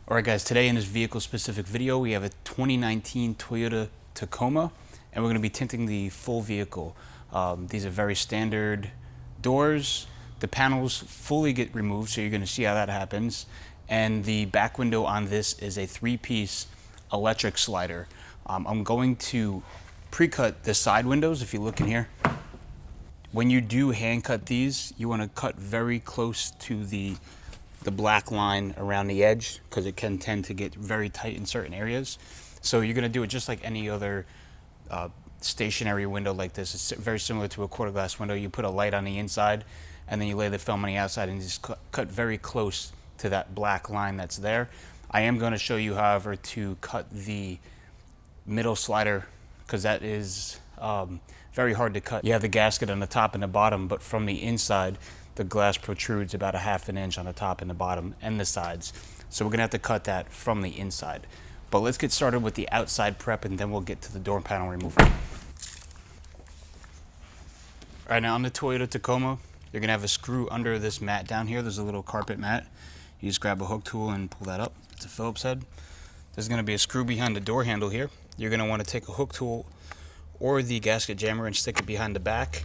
Alright guys, today in this vehicle specific video we have a 2019 Toyota Tacoma and we're going to be tinting the full vehicle. These are very standard doors. The panels fully get removed, so you're going to see how that happens. And the back window on this is a 3-piece electric slider. I'm going to pre-cut the side windows if you look in here. When you do hand cut these, you want to cut very close to the black line around the edge because it can tend to get very tight in certain areas. So you're going to do it just like any other stationary window like this. It's very similar to a quarter glass window. You put a light on the inside and then you lay the film on the outside and just cut very close to that black line that's there. I am going to show you, however, to cut the middle slider because that is very hard to cut. You have the gasket on the top and the bottom, but from the inside the glass protrudes about a ½ an inch on the top and the bottom and the sides. So we're gonna have to cut that from the inside. But let's get started with the outside prep and then we'll get to the door panel removal. All right, now on the Toyota Tacoma, you're gonna have a screw under this mat down here. There's a little carpet mat. You just grab a hook tool and pull that up. It's a Phillips head. There's gonna be a screw behind the door handle here. You're gonna wanna take a hook tool or the gasket jammer and stick it behind the back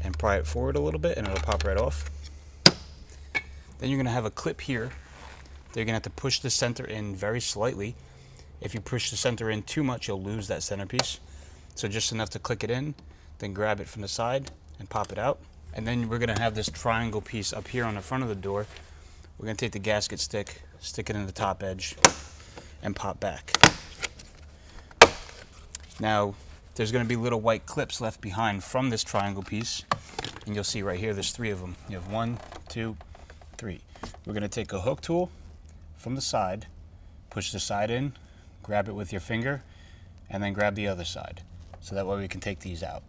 and pry it forward a little bit and it'll pop right off. Then you're going to have a clip here. You're going to have to push the center in very slightly. If you push the center in too much, you'll lose that centerpiece. So just enough to click it in, then grab it from the side and pop it out. And then we're going to have this triangle piece up here on the front of the door. We're going to take the gasket stick, stick it in the top edge, and pop back. Now, there's going to be little white clips left behind from this triangle piece, and you'll see right here there's 3 of them. You have 1, 2, 3. We're going to take a hook tool from the side, push the side in, grab it with your finger, and then grab the other side, so that way we can take these out.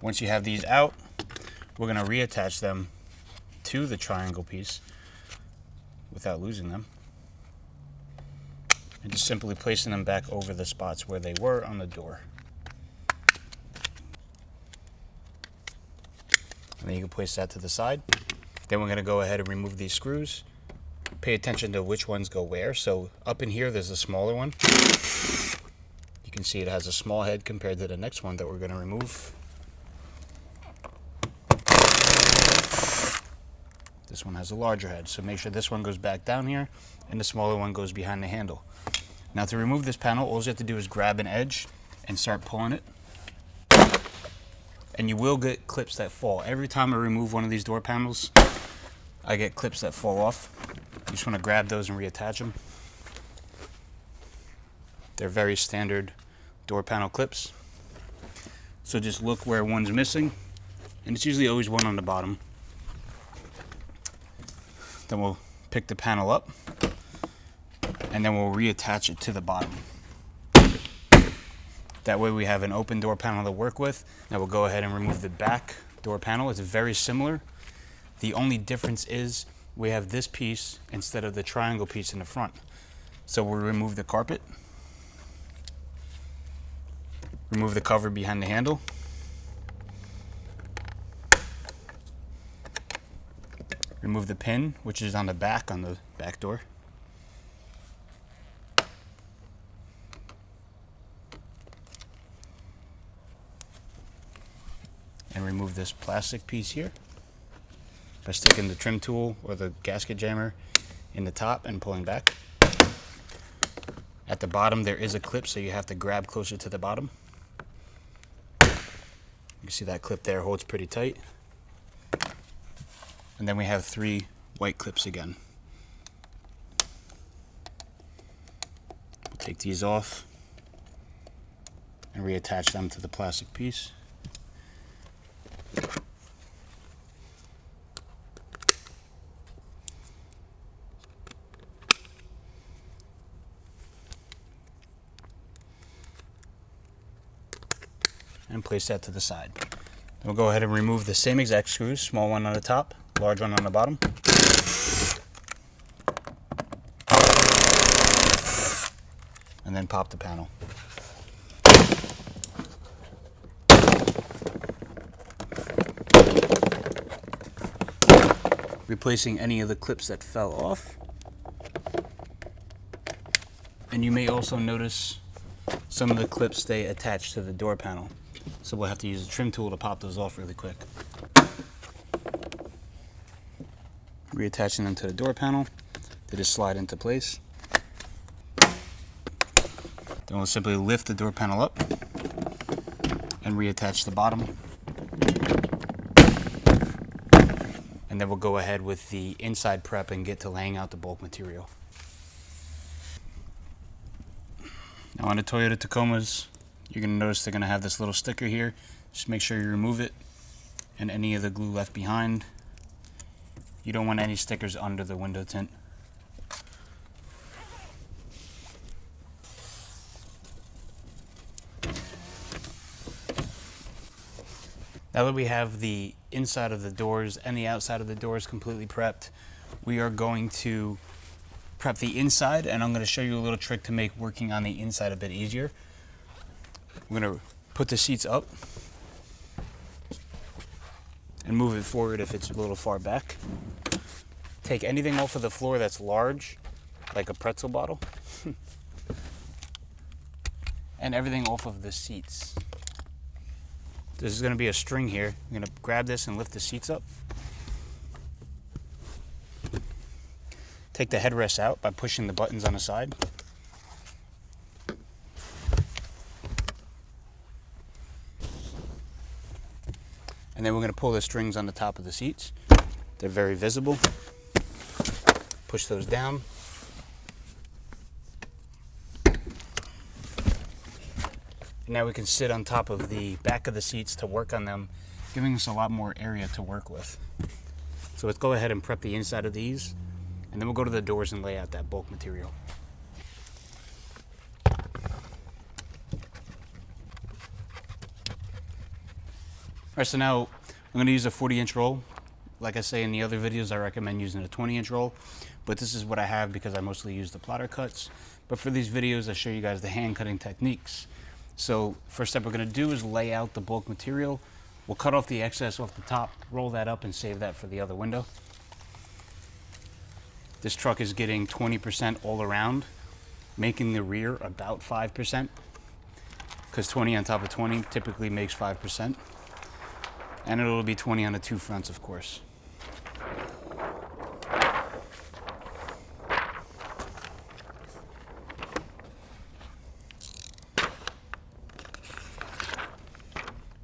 Once you have these out, we're going to reattach them to the triangle piece without losing them. And just simply placing them back over the spots where they were on the door. And then you can place that to the side. Then we're going to go ahead and remove these screws. Pay attention to which ones go where. So up in here there's a smaller one. You can see it has a small head compared to the next one that we're going to remove. This one has a larger head, so make sure this one goes back down here and the smaller one goes behind the handle. Now to remove this panel, all you have to do is grab an edge and start pulling it. And you will get clips that fall. Every time I remove one of these door panels, I get clips that fall off. You just want to grab those and reattach them. They're very standard door panel clips. So just look where one's missing, and it's usually always one on the bottom. Then we'll pick the panel up, and then we'll reattach it to the bottom. That way we have an open door panel to work with. Now we'll go ahead and remove the back door panel. It's very similar. The only difference is we have this piece instead of the triangle piece in the front. So we'll remove the carpet, remove the cover behind the handle, remove the pin, which is on the back door. And remove this plastic piece here by sticking the trim tool or the gasket jammer in the top and pulling back. At the bottom there is a clip, so you have to grab closer to the bottom. You can see that clip there holds pretty tight. And then we have 3 white clips again. We'll take these off and reattach them to the plastic piece. And place that to the side. Then we'll go ahead and remove the same exact screws, small one on the top, large one on the bottom. And then pop the panel. replacing any of the clips that fell off. And you may also notice some of the clips stay attached to the door panel. So we'll have to use a trim tool to pop those off really quick. Reattaching them to the door panel. They just slide into place. Then we'll simply lift the door panel up and reattach the bottom. And then we'll go ahead with the inside prep and get to laying out the bulk material. Now on the Toyota Tacomas, you're going to notice they're going to have this little sticker here. Just make sure you remove it and any of the glue left behind. You don't want any stickers under the window tint. Now that we have the inside of the doors and the outside of the doors completely prepped, we are going to prep the inside, and I'm going to show you a little trick to make working on the inside a bit easier. We're going to put the seats up and move it forward if it's a little far back. Take anything off of the floor that's large, like a pretzel bottle, and everything off of the seats. This is going to be a string here. I'm going to grab this and lift the seats up. Take the headrest out by pushing the buttons on the side. And then we're going to pull the strings on the top of the seats. They're very visible. Push those down. Now we can sit on top of the back of the seats to work on them, giving us a lot more area to work with. So let's go ahead and prep the inside of these, and then we'll go to the doors and lay out that bulk material. Alright, so now I'm going to use a 40-inch roll. Like I say in the other videos, I recommend using a 20-inch roll, but this is what I have because I mostly use the plotter cuts. But for these videos, I show you guys the hand cutting techniques. So first step we're going to do is lay out the bulk material. We'll cut off the excess off the top, roll that up, and save that for the other window. This truck is getting 20% all around, making the rear about 5%, because 20 on top of 20 typically makes 5%. And it'll be 20 on the two fronts, of course.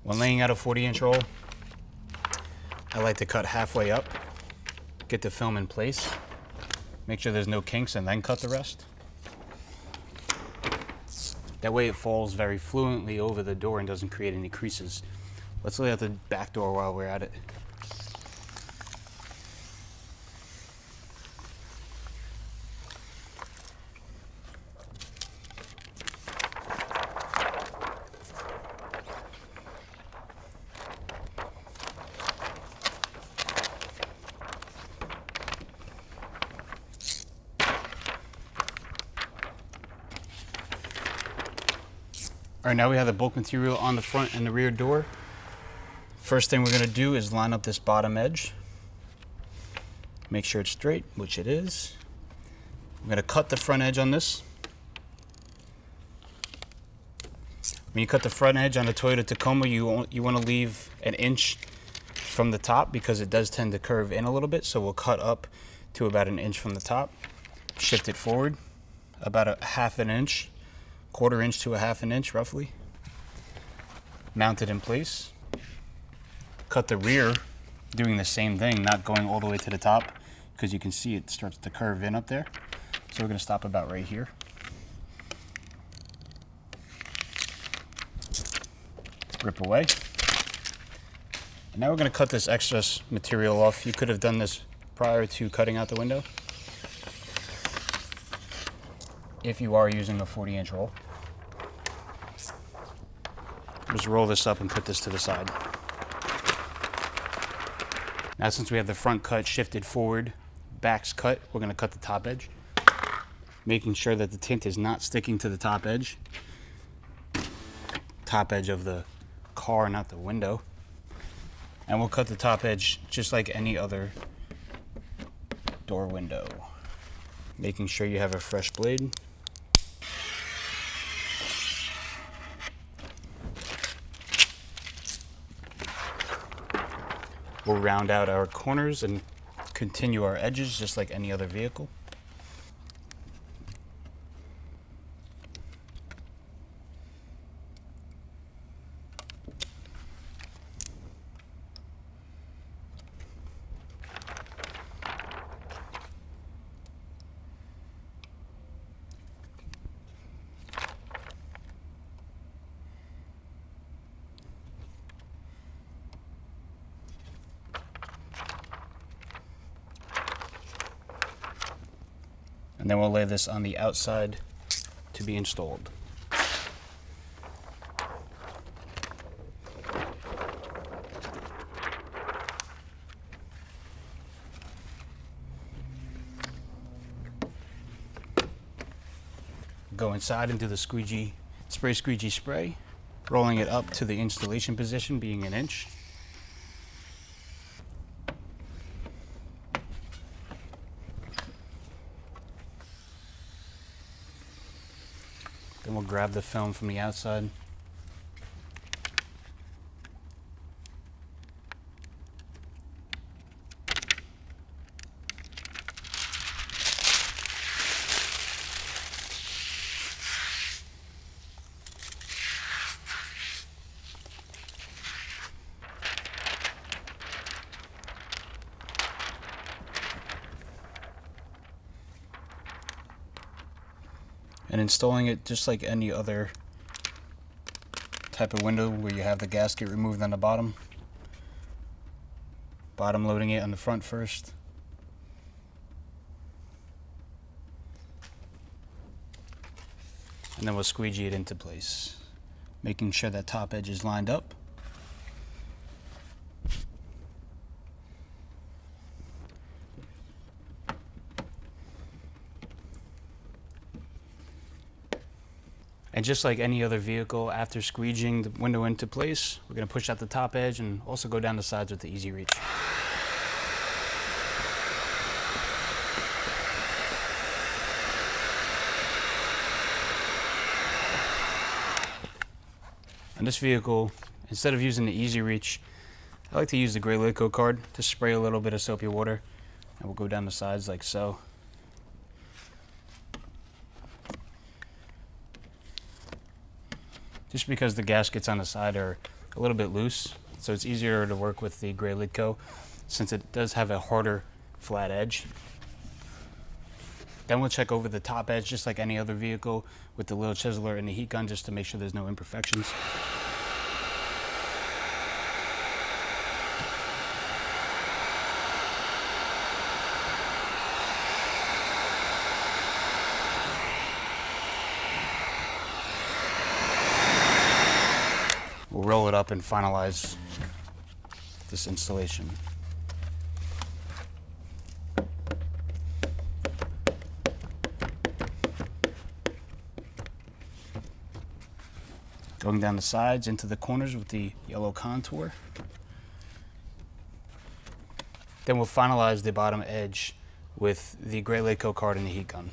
When laying out a 40-inch roll, I like to cut halfway up, get the film in place, make sure there's no kinks, and then cut the rest. That way it falls very fluently over the door and doesn't create any creases. Let's lay out the back door while we're at it. All right, now we have the bulk material on the front and the rear door. First thing we're going to do is line up this bottom edge. Make sure it's straight, which it is. I'm going to cut the front edge on this. When you cut the front edge on the Toyota Tacoma, you want to leave an inch from the top because it does tend to curve in a little bit. So we'll cut up to about an inch from the top, shift it forward about a half an inch, quarter inch to a half an inch roughly. Mount it in place. Cut the rear, doing the same thing, not going all the way to the top, because you can see it starts to curve in up there. So we're going to stop about right here. Rip away. And now we're going to cut this excess material off. You could have done this prior to cutting out the window, if you are using a 40-inch roll. Just roll this up and put this to the side. Now since we have the front cut shifted forward, back's cut, we're going to cut the top edge, making sure that the tint is not sticking to the top edge of the car, not the window. And we'll cut the top edge just like any other door window. Making sure you have a fresh blade. We'll round out our corners and continue our edges just like any other vehicle. And then we'll lay this on the outside to be installed. Go inside and do the spray squeegee spray, rolling it up to the installation position being 1 inch. Then we'll grab the film from the outside. And installing it just like any other type of window where you have the gasket removed on the bottom. Bottom loading it on the front first. And then we'll squeegee it into place, making sure that top edge is lined up. And just like any other vehicle, after squeegeeing the window into place, we're going to push out the top edge and also go down the sides with the easy reach. On this vehicle, instead of using the easy reach, I like to use the gray lid coat card to spray a little bit of soapy water, and we'll go down the sides like so. Just because the gaskets on the side are a little bit loose, so it's easier to work with the gray lid coat since it does have a harder flat edge. Then we'll check over the top edge just like any other vehicle with the little chiseler and the heat gun just to make sure there's no imperfections. We'll roll it up and finalize this installation. Going down the sides into the corners with the yellow contour. Then we'll finalize the bottom edge with the gray lid coat card and the heat gun.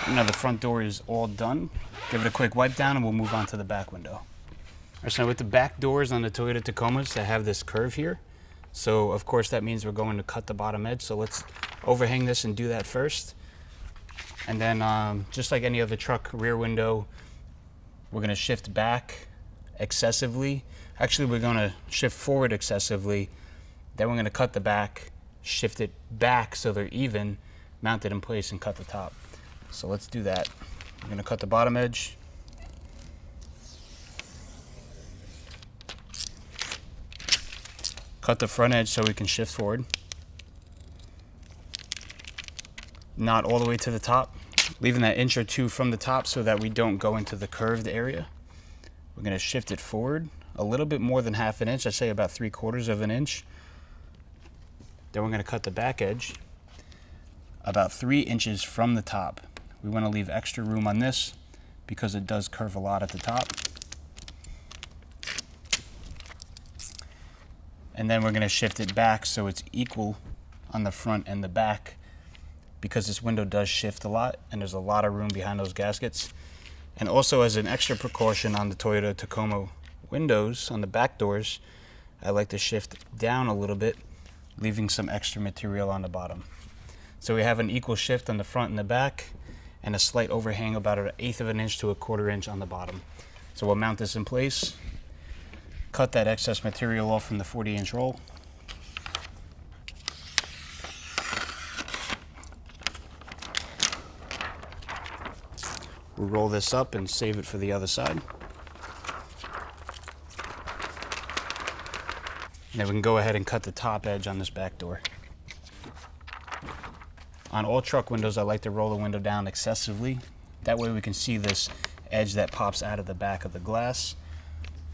Now the front door is all done. Give it a quick wipe down and we'll move on to the back window. All right, so with the back doors on the Toyota Tacomas, they have this curve here. So of course that means we're going to cut the bottom edge. So let's overhang this and do that first. And then just like any other truck rear window, we're gonna shift back excessively. Actually, we're gonna shift forward excessively. Then we're gonna cut the back, shift it back so they're even, mount it in place and cut the top. So let's do that. I'm gonna cut the bottom edge. Cut the front edge so we can shift forward. Not all the way to the top, leaving that inch or two from the top so that we don't go into the curved area. We're gonna shift it forward a little bit more than ½ inch, I'd say about 3/4 of an inch. Then we're gonna cut the back edge about 3 inches from the top. We want to leave extra room on this because it does curve a lot at the top. And then we're going to shift it back so it's equal on the front and the back, because this window does shift a lot and there's a lot of room behind those gaskets. And also, as an extra precaution on the Toyota Tacoma windows, on the back doors, I like to shift down a little bit, leaving some extra material on the bottom. So we have an equal shift on the front and the back, and a slight overhang about 1/8 of an inch to 1/4 inch on the bottom. So we'll mount this in place, cut that excess material off from the 40-inch roll. We'll roll this up and save it for the other side. And then we can go ahead and cut the top edge on this back door. On all truck windows, I like to roll the window down excessively. That way we can see this edge that pops out of the back of the glass.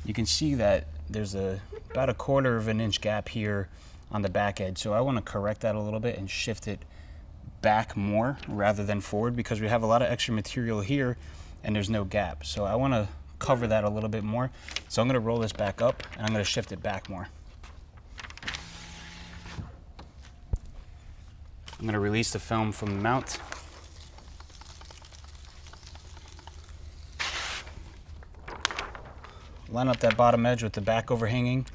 You can see that there's about 1/4 of an inch gap here on the back edge. So I want to correct that a little bit and shift it back more rather than forward, because we have a lot of extra material here and there's no gap. So I want to cover that a little bit more. So I'm going to roll this back up and I'm going to shift it back more. I'm going to release the film from the mount. Line up that bottom edge with the back overhanging.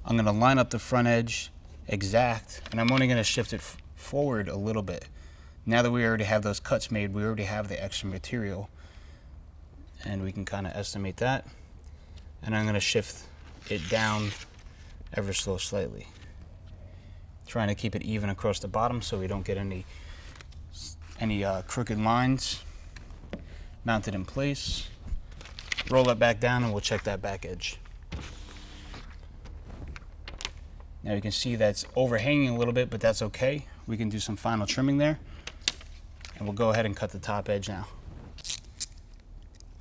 I'm going to line up the front edge exact, and I'm only going to shift it forward a little bit. Now that we already have those cuts made, we already have the extra material, and we can kind of estimate that. And I'm going to shift it down ever so slightly, trying to keep it even across the bottom so we don't get any crooked lines. Mount it in place, roll it back down, and we'll check that back edge. Now you can see that's overhanging a little bit, but that's okay. We can do some final trimming there, and we'll go ahead and cut the top edge now.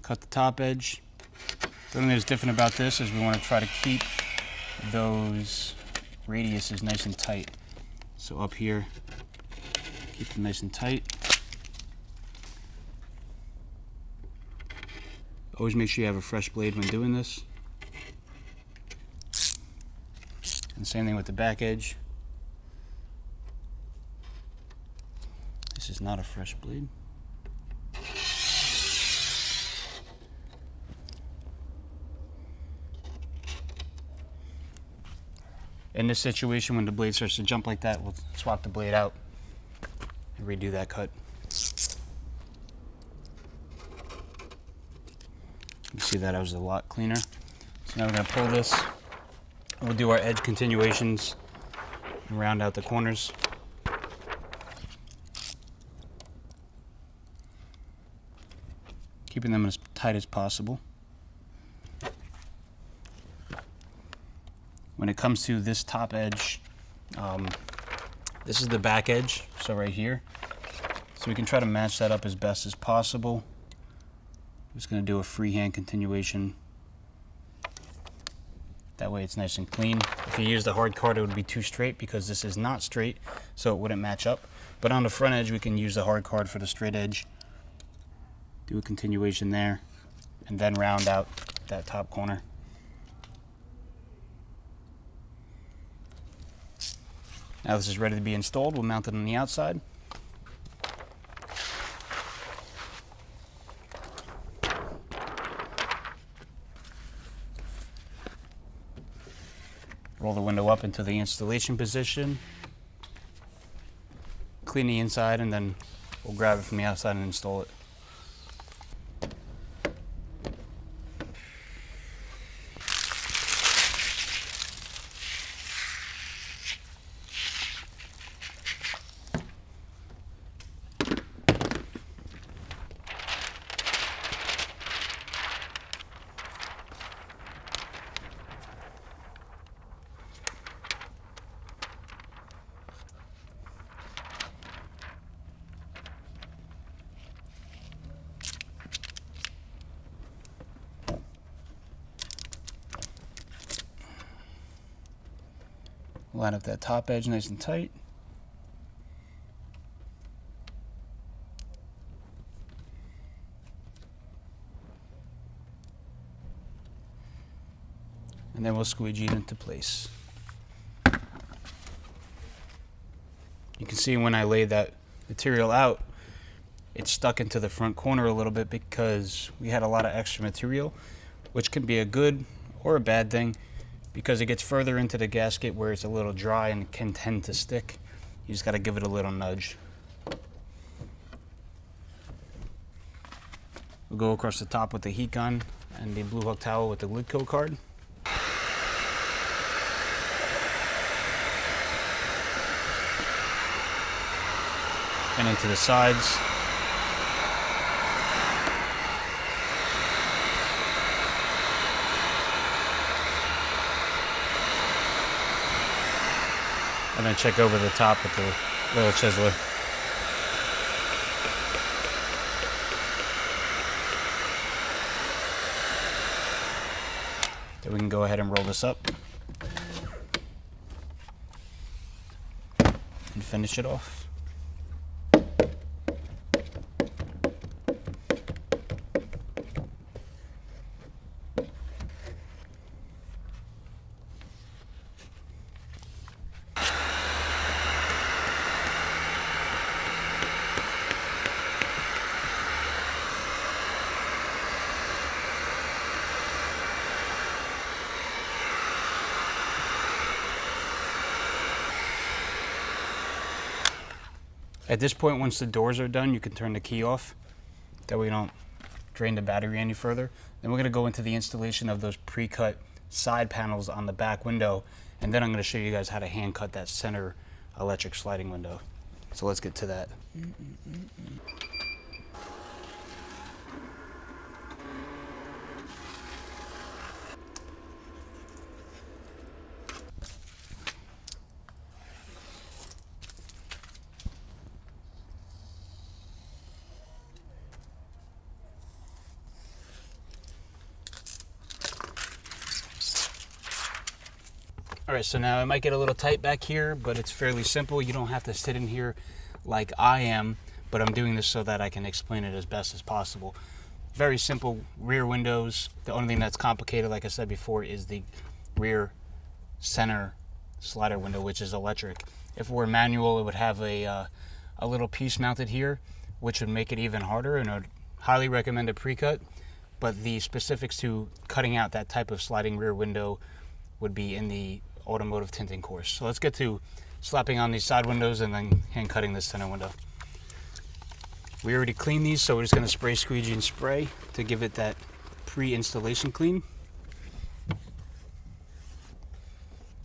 Cut the top edge. The only thing that's different about this is we want to try to keep those radiuses nice and tight. So up here, keep them nice and tight. Always make sure you have a fresh blade when doing this. And same thing with the back edge. This is not a fresh blade. In this situation, when the blade starts to jump like that, we'll swap the blade out and redo that cut. You see that was a lot cleaner. So now we're going to pull this, and we'll do our edge continuations and round out the corners. Keeping them as tight as possible. When it comes to this top edge, this is the back edge, so right here. So we can try to match that up as best as possible. I'm just going to do a freehand continuation. That way it's nice and clean. If you use the hard card, it would be too straight because this is not straight, so it wouldn't match up. But on the front edge, we can use the hard card for the straight edge. Do a continuation there, and then round out that top corner. Now this is ready to be installed. We'll mount it on the outside. Roll the window up into the installation position. Clean the inside, and then we'll grab it from the outside and install it. Line up that top edge nice and tight. And then we'll squeegee it into place. You can see when I laid that material out, it stuck into the front corner a little bit because we had a lot of extra material, which can be a good or a bad thing because it gets further into the gasket where it's a little dry and can tend to stick. You just got to give it a little nudge. We'll go across the top with the heat gun and the blue hook towel with the lid coat card. And into the sides. And then check over the top with the little chiseler. Then we can go ahead and roll this up and finish it off. At this point, once the doors are done, you can turn the key off. That way you don't drain the battery any further. Then we're going to go into the installation of those pre-cut side panels on the back window. And then I'm going to show you guys how to hand cut that center electric sliding window. So let's get to that. All right, so now it might get a little tight back here, but it's fairly simple. You don't have to sit in here like I am, but I'm doing this so that I can explain it as best as possible. Very simple rear windows. The only thing that's complicated, like I said before, is the rear center slider window, which is electric. If it were manual, it would have a little piece mounted here, which would make it even harder, and I would highly recommend a pre-cut. But the specifics to cutting out that type of sliding rear window would be in the automotive tinting course. So let's get to slapping on these side windows and then hand cutting this center window. We already cleaned these, so we're just going to spray, squeegee, and spray to give it that pre-installation clean.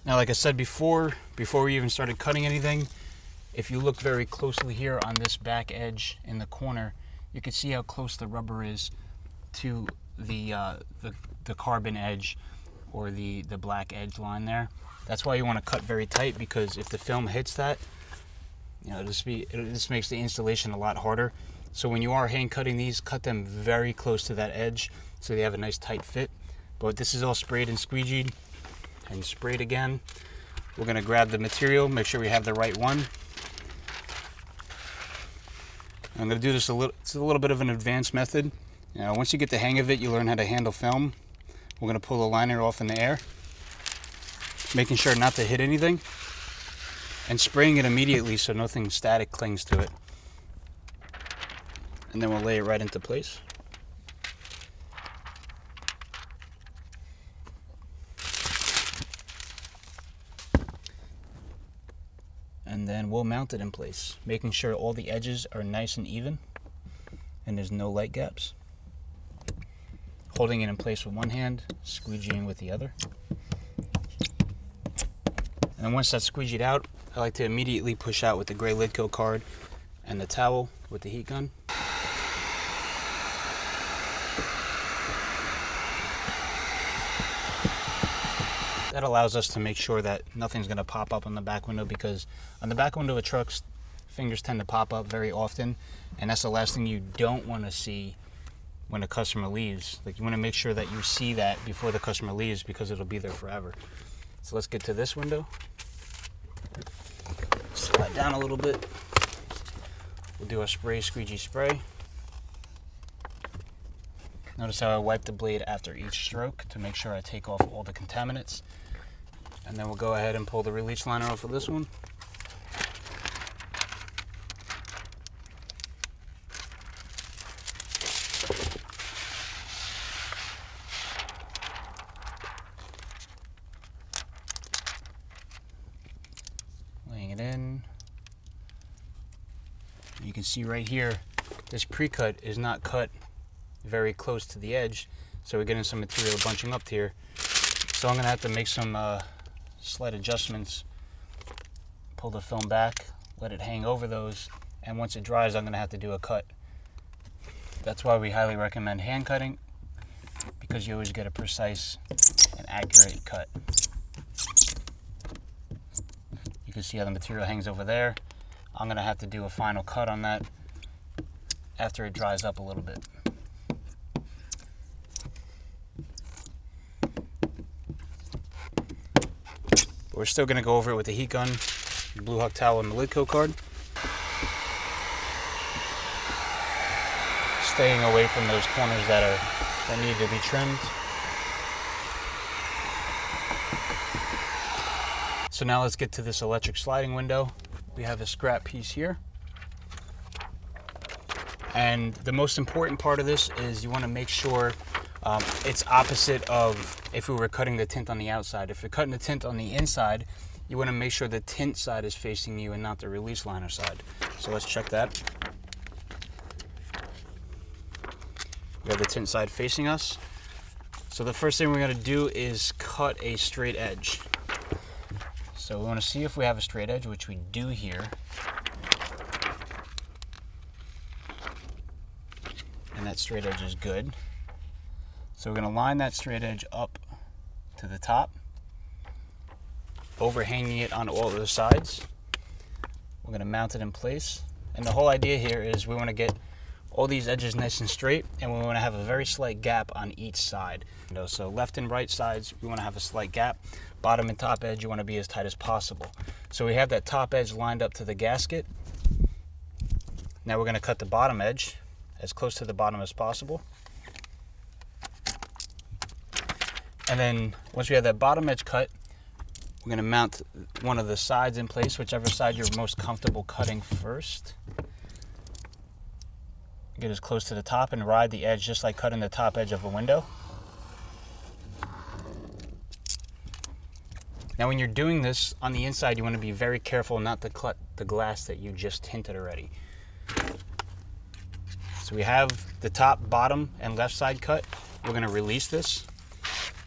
Now, like I said before we even started cutting anything, if you look very closely here on this back edge in the corner, you can see how close the rubber is to the carbon edge or the black edge line there. That's why you want to cut very tight, because if the film hits that, you know, this makes the installation a lot harder. So when you are hand cutting these, cut them very close to that edge so they have a nice tight fit. But this is all sprayed and squeegeed and sprayed again. We're going to grab the material, make sure we have the right one. I'm going to do this it's a little bit of an advanced method. You know, once you get the hang of it, you learn how to handle film. We're going to pull the liner off in the air, making sure not to hit anything, and spraying it immediately so nothing static clings to it. And then we'll lay it right into place. And then we'll mount it in place, making sure all the edges are nice and even and there's no light gaps. Holding it in place with one hand, squeegeeing with the other. And then once that's squeegeed out, I like to immediately push out with the gray lid coat card and the towel with the heat gun. That allows us to make sure that nothing's going to pop up on the back window, because on the back window of trucks, fingers tend to pop up very often, and that's the last thing you don't want to see when a customer leaves. Like, you want to make sure that you see that before the customer leaves, because it'll be there forever. So let's get to this window. Slide down a little bit. We'll do a spray, squeegee spray. Notice how I wipe the blade after each stroke to make sure I take off all the contaminants. And then we'll go ahead and pull the release liner off of this one. You can see right here, this pre-cut is not cut very close to the edge, so we're getting some material bunching up here. So I'm gonna have to make some slight adjustments, pull the film back, let it hang over those, and once it dries, I'm gonna have to do a cut. That's why we highly recommend hand cutting, because you always get a precise and accurate cut. You can see how the material hangs over there. I'm gonna have to do a final cut on that after it dries up a little bit. We're still gonna go over it with the heat gun, the blue huck towel, and the lid coat card. Staying away from those corners that need to be trimmed. So now let's get to this electric sliding window. We have a scrap piece here. And the most important part of this is you want to make sure it's opposite of if we were cutting the tint on the outside. If you're cutting the tint on the inside, you want to make sure the tint side is facing you and not the release liner side. So let's check that. We have the tint side facing us. So the first thing we're going to do is cut a straight edge. So we want to see if we have a straight edge, which we do here. And that straight edge is good. So we're going to line that straight edge up to the top, overhanging it on all of the sides. We're going to mount it in place. And the whole idea here is we want to get all these edges nice and straight, and we want to have a very slight gap on each side. So left and right sides, we want to have a slight gap. Bottom and top edge, you want to be as tight as possible. So we have that top edge lined up to the gasket. Now we're going to cut the bottom edge as close to the bottom as possible. And then once we have that bottom edge cut, we're going to mount one of the sides in place, whichever side you're most comfortable cutting first. Get as close to the top and ride the edge just like cutting the top edge of a window. Now when you're doing this on the inside, you want to be very careful not to cut the glass that you just tinted already. So we have the top, bottom, and left side cut. We're going to release this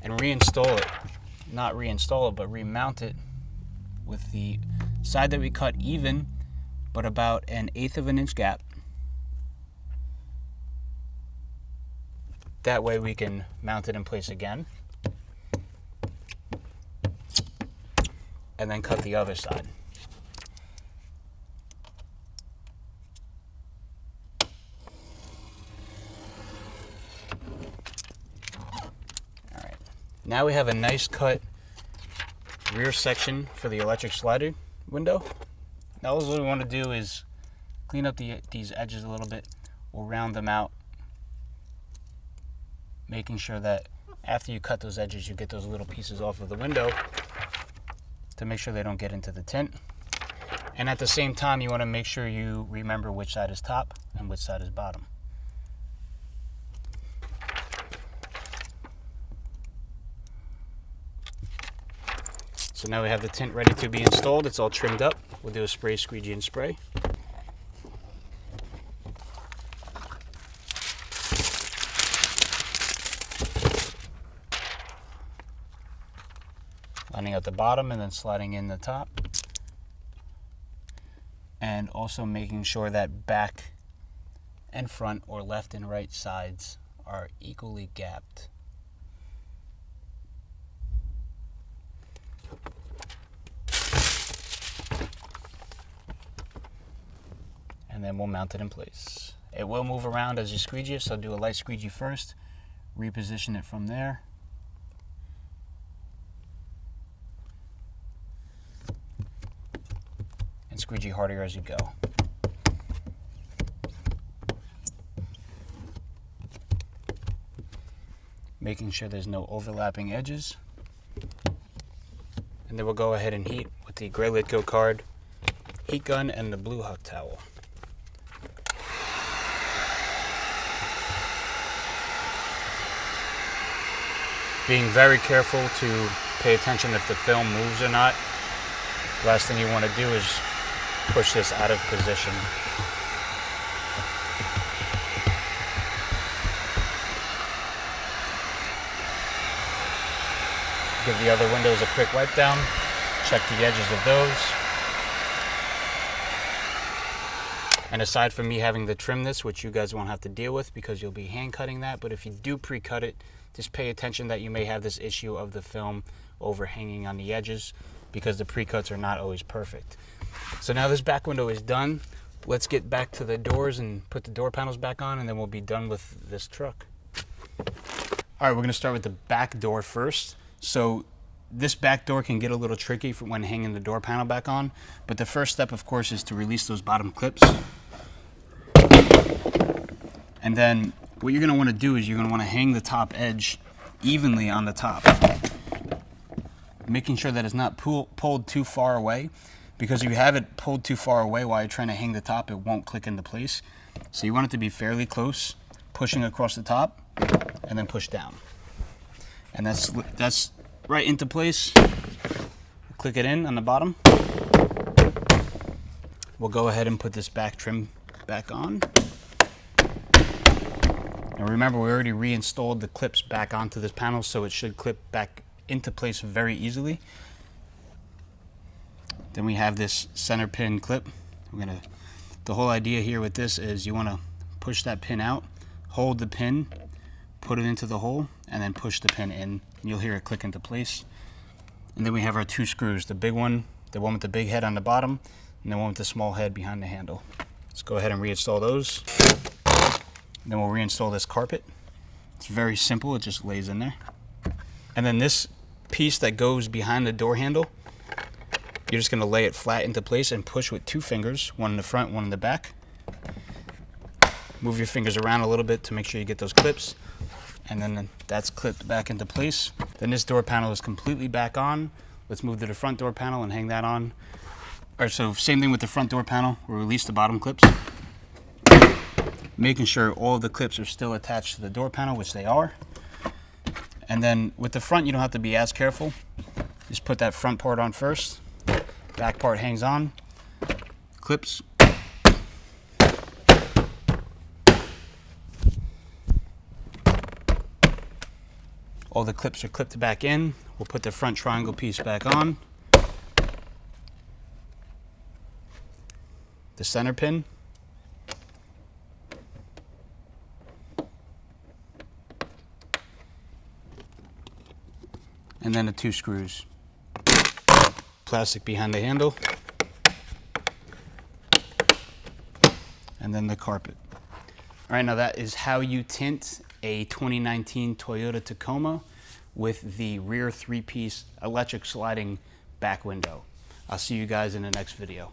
and reinstall it. Not reinstall it, but remount it with the side that we cut even, but about 1/8 of an inch gap. That way we can mount it in place again. And then cut the other side. All right. Now we have a nice cut rear section for the electric slider window. Now all we want to do is clean up these edges a little bit. We'll round them out, making sure that after you cut those edges, you get those little pieces off of the window to make sure they don't get into the tint. And at the same time, you want to make sure you remember which side is top and which side is bottom. So now we have the tint ready to be installed. It's all trimmed up. We'll do a spray, squeegee, and spray. Lining out the bottom and then sliding in the top. And also making sure that back and front or left and right sides are equally gapped. And then we'll mount it in place. It will move around as you squeegee it, so do a light squeegee first, reposition it from there. And squeegee harder as you go. Making sure there's no overlapping edges. And then we'll go ahead and heat with the gray lid coat card, heat gun, and the blue huck towel. Being very careful to pay attention if the film moves or not. Last thing you want to do is push this out of position. Give the other windows a quick wipe down. Check the edges of those. And aside from me having to trim this, which you guys won't have to deal with because you'll be hand cutting that, but if you do pre-cut it, just pay attention that you may have this issue of the film overhanging on the edges because the pre-cuts are not always perfect. So now this back window is done. Let's get back to the doors and put the door panels back on, and then we'll be done with this truck. All right, we're gonna start with the back door first. So this back door can get a little tricky for when hanging the door panel back on, but the first step, of course, is to release those bottom clips. And then what you're going to want to do is you're going to want to hang the top edge evenly on the top, making sure that it's not pulled too far away, because if you have it pulled too far away while you're trying to hang the top, it won't click into place. So you want it to be fairly close, pushing across the top, and then push down. And that's right into place. Click it in on the bottom. We'll go ahead and put this back trim back on. And remember, we already reinstalled the clips back onto this panel, so it should clip back into place very easily. Then we have this center pin clip. The whole idea here with this is you want to push that pin out, hold the pin, put it into the hole, and then push the pin in, and you'll hear it click into place. And then we have our two screws, the big one, the one with the big head on the bottom, and the one with the small head behind the handle. Let's go ahead and reinstall those. Then we'll reinstall this carpet. It's very simple, it just lays in there. And then this piece that goes behind the door handle, you're just gonna lay it flat into place and push with two fingers, one in the front, one in the back. Move your fingers around a little bit to make sure you get those clips. And then that's clipped back into place. Then this door panel is completely back on. Let's move to the front door panel and hang that on. All right, so same thing with the front door panel. We'll release the bottom clips, making sure all of the clips are still attached to the door panel, which they are. And then with the front, you don't have to be as careful. Just put that front part on first. Back part hangs on. Clips. All the clips are clipped back in. We'll put the front triangle piece back on. The center pin. And then the two screws. Plastic behind the handle. And then the carpet. All right, now that is how you tint a 2019 Toyota Tacoma with the rear three-piece electric sliding back window. I'll see you guys in the next video.